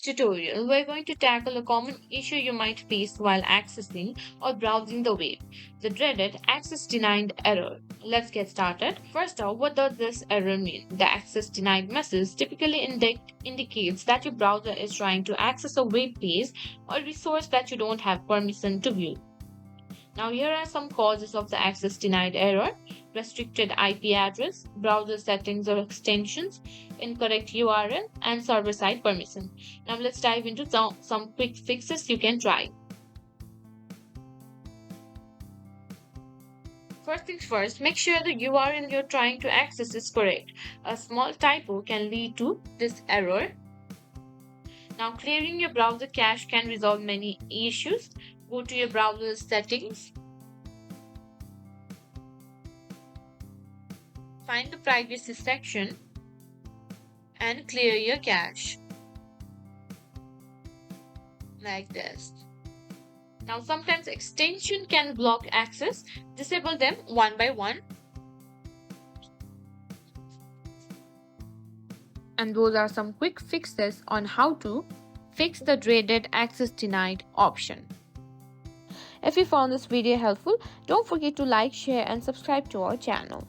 tutorial, we're going to tackle a common issue you might face while accessing or browsing the web, the dreaded access denied error. Let's get started. First off, what does this error mean? The access denied message typically indicates that your browser is trying to access a web page or resource that you don't have permission to view. Now, here are some causes of the access denied error: restricted IP address, browser settings or extensions, incorrect URL, and server side permission. Now, let's dive into some quick fixes you can try. First things first, make sure the URL you're trying to access is correct. A small typo can lead to this error. Now, clearing your browser cache can resolve many issues. Go to your browser settings. Find the privacy section and clear your cache. Like this. Now, sometimes extension can block access. Disable them one by one. And those are some quick fixes on how to fix the dreaded access denied option. If you found this video helpful, don't forget to like, share, and subscribe to our channel.